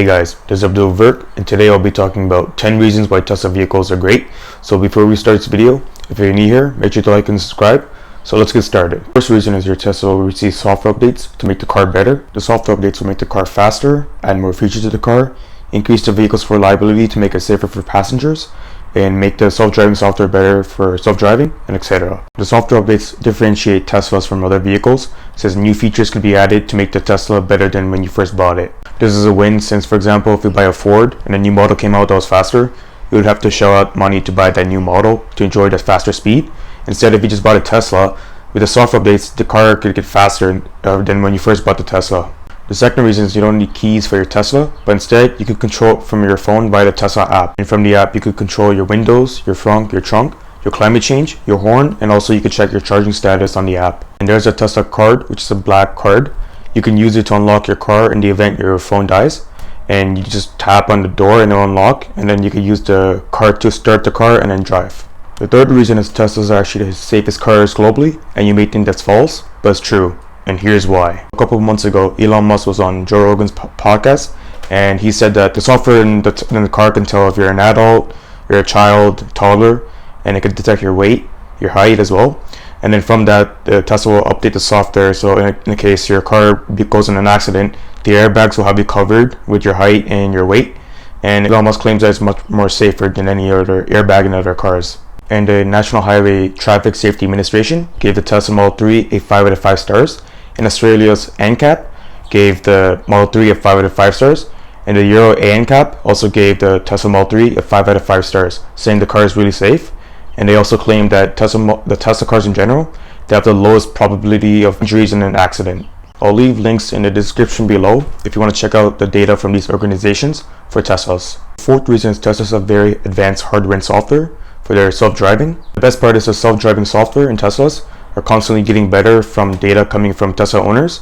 Hey guys, this is Abdullah Virk, and today I'll be talking about 10 reasons why Tesla vehicles are great. So before we start this video, if you're new here, make sure to like and subscribe. So let's get started. First reason is your Tesla will receive software updates to make the car better. The software updates will make the car faster, add more features to the car, increase the vehicle's reliability to make it safer for passengers, and make the self-driving software better for self-driving, and etc. The software updates differentiate Teslas from other vehicles, since new features can be added to make the Tesla better than when you first bought it. This is a win since, for example, if you buy a Ford and a new model came out that was faster, you would have to shell out money to buy that new model to enjoy the faster speed. Instead, if you just bought a Tesla, with the software updates, the car could get faster than when you first bought the Tesla. The second reason is you don't need keys for your Tesla, but instead you could control it from your phone via the Tesla app. And from the app, you could control your windows, your trunk, your climate change, your horn, and also you could check your charging status on the app. And there's a Tesla card, which is a black card. You can use it to unlock your car in the event your phone dies. And you just tap on the door and it'll unlock, and then you can use the card to start the car and then drive. The third reason is Teslas are actually the safest cars globally, and you may think that's false, but it's true. And here's why. A couple of months ago, Elon Musk was on Joe Rogan's podcast, and he said that the software in the car can tell if you're an adult, you're a child, toddler, and it can detect your weight, your height as well. And then from that, the Tesla will update the software, so in the case your car goes in an accident, the airbags will have you covered with your height and your weight. And Elon Musk claims that it's much more safer than any other airbag in other cars. And the National Highway Traffic Safety Administration gave the Tesla Model 3 a 5 out of 5 stars. And Australia's NCAP gave the Model 3 a 5 out of 5 stars. And the Euro ANCAP also gave the Tesla Model 3 a 5 out of 5 stars, saying the car is really safe. And they also claim that the Tesla cars in general, they have the lowest probability of injuries in an accident. I'll leave links in the description below if you want to check out the data from these organizations for Teslas. Fourth reason is Teslas have very advanced hardware and software for their self-driving. The best part is the self-driving software in Teslas are constantly getting better from data coming from Tesla owners.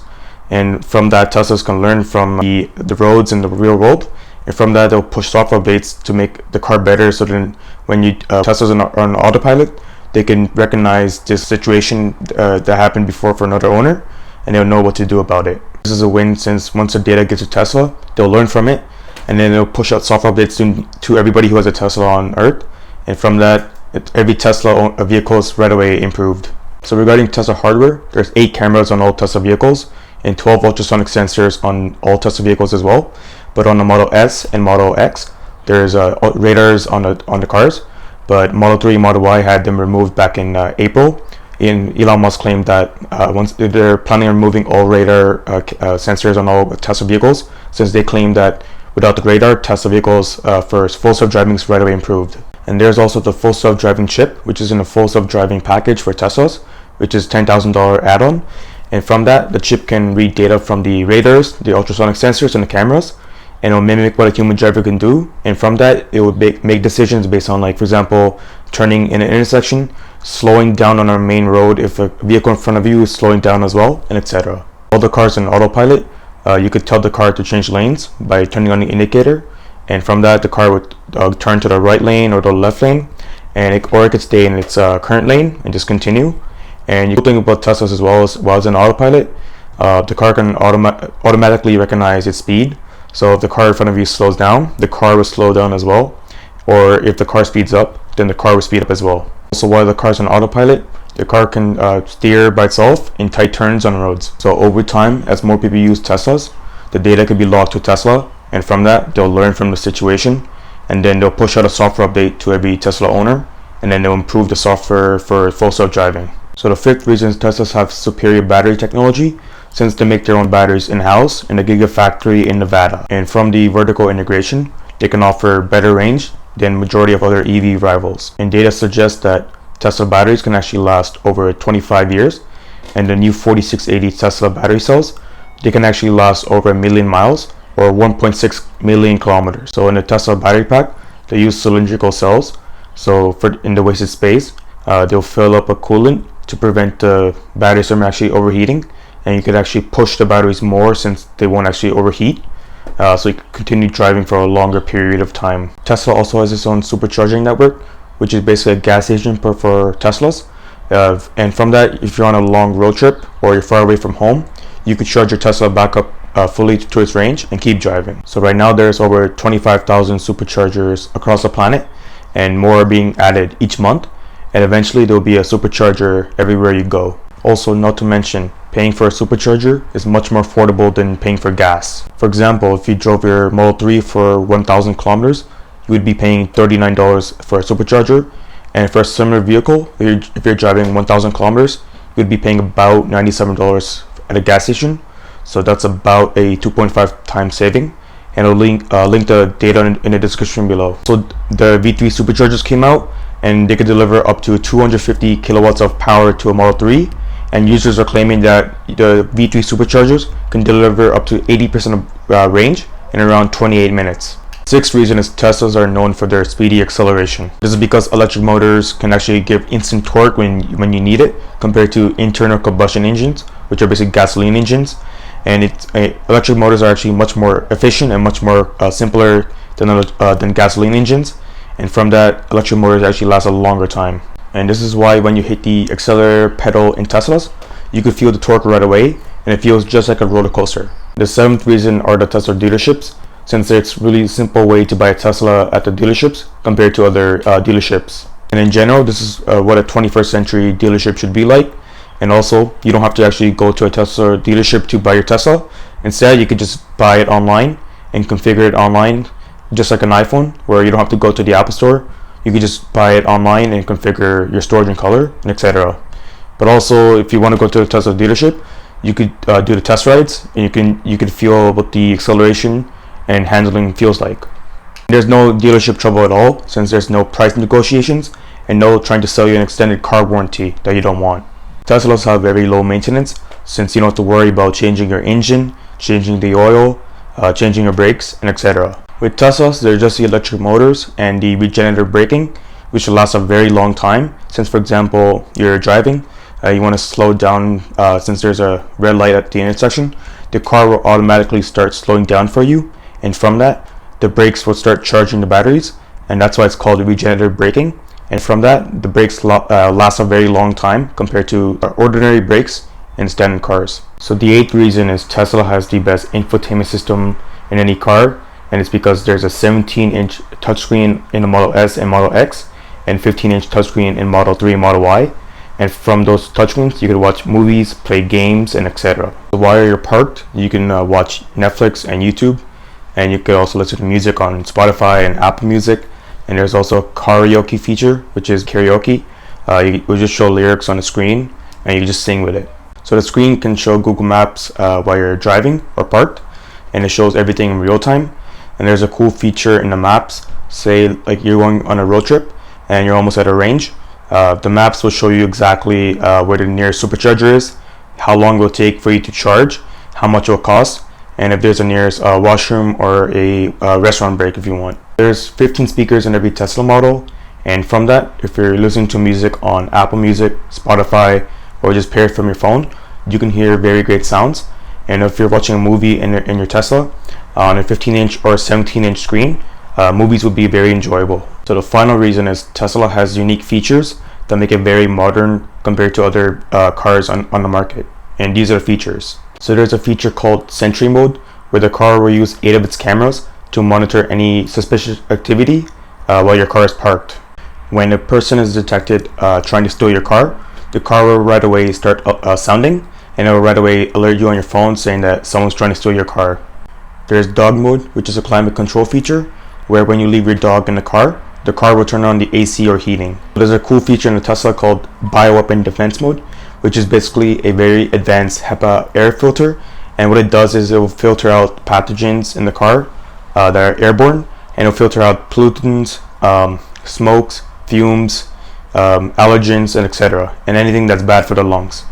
And from that, Teslas can learn from the roads in the real world. And from that, they'll push software updates to make the car better, so then when Teslas are on autopilot, they can recognize this situation that happened before for another owner, and they'll know what to do about it. This is a win since once the data gets to Tesla, they'll learn from it, and then they'll push out software updates to everybody who has a Tesla on Earth. And from that, every Tesla vehicle is right away improved. So regarding Tesla hardware, there's 8 cameras on all Tesla vehicles and 12 ultrasonic sensors on all Tesla vehicles as well. But on the Model S and Model X, there's radars on the cars. But Model 3 and Model Y had them removed back in April. And Elon Musk claimed that once they're planning on removing all radar sensors on all Tesla vehicles, since they claim that without the radar, Tesla vehicles for full self-driving is right away improved. And there's also the full self-driving chip, which is in a full self-driving package for Teslas, which is $10,000 add-on. And from that, the chip can read data from the radars, the ultrasonic sensors, and the cameras, and it'll mimic what a human driver can do. And from that, it will make decisions based on, like, for example, turning in an intersection, slowing down on our main road if a vehicle in front of you is slowing down as well, and etc. All the cars in autopilot, you could tell the car to change lanes by turning on the indicator. And from that, the car would turn to the right lane or the left lane, or it could stay in its current lane and just continue. And you can think about Teslas as well, as while it's in autopilot, the car can automatically recognize its speed. So if the car in front of you slows down, the car will slow down as well. Or if the car speeds up, then the car will speed up as well. So while the car's on autopilot, the car can steer by itself in tight turns on roads. So over time, as more people use Teslas, the data can be logged to Tesla. And from that, they'll learn from the situation, and then they'll push out a software update to every Tesla owner, and then they'll improve the software for full self-driving. So the fifth reason is Teslas have superior battery technology, since they make their own batteries in-house in a gigafactory in Nevada. And from the vertical integration, they can offer better range than majority of other EV rivals. And data suggests that Tesla batteries can actually last over 25 years, and the new 4680 Tesla battery cells, they can actually last over 1 million miles, or 1.6 million kilometers. So in the Tesla battery pack, they use cylindrical cells. So in the wasted space, they'll fill up a coolant to prevent the batteries from actually overheating. And you could actually push the batteries more since they won't actually overheat. So you can continue driving for a longer period of time. Tesla also has its own supercharging network, which is basically a gas station for Teslas. And from that, if you're on a long road trip or you're far away from home, you could charge your Tesla back up fully to its range and keep driving. So right now there's over 25,000 superchargers across the planet, and more are being added each month, and eventually there will be a supercharger everywhere you go. Also, not to mention, paying for a supercharger is much more affordable than paying for gas. For example, if you drove your Model 3 for 1,000 kilometers, you would be paying $39 for a supercharger, and for a similar vehicle, if you're driving 1,000 kilometers, you would be paying about $97 at a gas station. So that's about a 2.5 times saving, and I'll link the data in the description below. So the V3 superchargers came out, and they could deliver up to 250 kilowatts of power to a Model 3, and users are claiming that the V3 superchargers can deliver up to 80% of range in around 28 minutes. Sixth reason is Teslas are known for their speedy acceleration. This is because electric motors can actually give instant torque when you need it, compared to internal combustion engines, which are basically gasoline engines. And electric motors are actually much more efficient and much more simpler than gasoline engines. And from that, electric motors actually last a longer time. And this is why when you hit the accelerator pedal in Teslas, you could feel the torque right away, and it feels just like a roller coaster. The seventh reason are the Tesla dealerships, since it's really simple way to buy a Tesla at the dealerships compared to other dealerships. And in general, this is what a 21st century dealership should be like. And also, you don't have to actually go to a Tesla dealership to buy your Tesla. Instead, you could just buy it online and configure it online, just like an iPhone, where you don't have to go to the Apple Store. You could just buy it online and configure your storage and color, and etc. But also, if you want to go to a Tesla dealership, you could do the test rides, and you could feel what the acceleration and handling feels like. There's no dealership trouble at all, since there's no price negotiations and no trying to sell you an extended car warranty that you don't want. Teslas have very low maintenance, since you don't have to worry about changing your engine, changing the oil, changing your brakes, and etc. With Teslas, they're just the electric motors and the regenerative braking, which will last a very long time. Since, for example, you're driving, you want to slow down, since there's a red light at the intersection, the car will automatically start slowing down for you, and from that, the brakes will start charging the batteries, and that's why it's called regenerative braking. And from that, the brakes last a very long time compared to ordinary brakes in standard cars. So the eighth reason is Tesla has the best infotainment system in any car, and it's because there's a 17-inch touchscreen in the Model S and Model X, and 15-inch touchscreen in Model 3 and Model Y. And from those touchscreens, you can watch movies, play games, and etc. So while you're parked, you can watch Netflix and YouTube, and you can also listen to music on Spotify and Apple Music. And there's also a karaoke feature, which is karaoke. You just show lyrics on the screen, and you just sing with it. So the screen can show Google Maps while you're driving or parked, and it shows everything in real time. And there's a cool feature in the maps. Say like you're going on a road trip and you're almost at a range. The maps will show you exactly where the nearest supercharger is, how long it will take for you to charge, how much it will cost, and if there's a nearest washroom or a restaurant break if you want. There's 15 speakers in every Tesla model, and from that, if you're listening to music on Apple Music, Spotify, or just pair it from your phone, you can hear very great sounds. And if you're watching a movie in your Tesla on a 15-inch or 17-inch screen, movies will be very enjoyable. So the final reason is Tesla has unique features that make it very modern compared to other cars on the market. And these are the features. So there's a feature called Sentry Mode, where the car will use 8 of its cameras to monitor any suspicious activity while your car is parked. When a person is detected trying to steal your car, the car will right away start sounding, and it will right away alert you on your phone saying that someone's trying to steal your car. There's Dog Mode, which is a climate control feature, where when you leave your dog in the car will turn on the AC or heating. There's a cool feature in the Tesla called Bioweapon Defense Mode, which is basically a very advanced HEPA air filter, and what it does is it will filter out pathogens in the car that are airborne, and it will filter out pollutants, smokes, fumes, allergens, and etc., and anything that's bad for the lungs.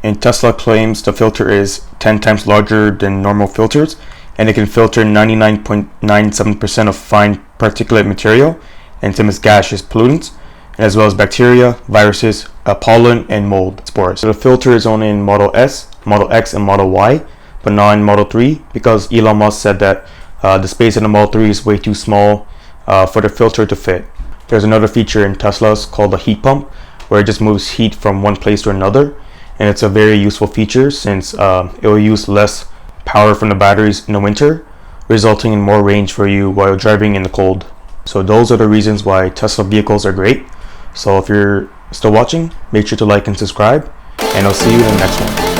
And Tesla claims the filter is 10 times larger than normal filters, and it can filter 99.97% of fine particulate material and some gaseous pollutants, as well as bacteria, viruses, pollen, and mold spores. So the filter is only in Model S, Model X, and Model Y, but not in Model 3, because Elon Musk said that the space in the Model 3 is way too small for the filter to fit. There's another feature in Teslas called the heat pump, where it just moves heat from one place to another, and it's a very useful feature since it will use less power from the batteries in the winter, resulting in more range for you while driving in the cold. So those are the reasons why Tesla vehicles are great. So if you're still watching, make sure to like and subscribe, and I'll see you in the next one.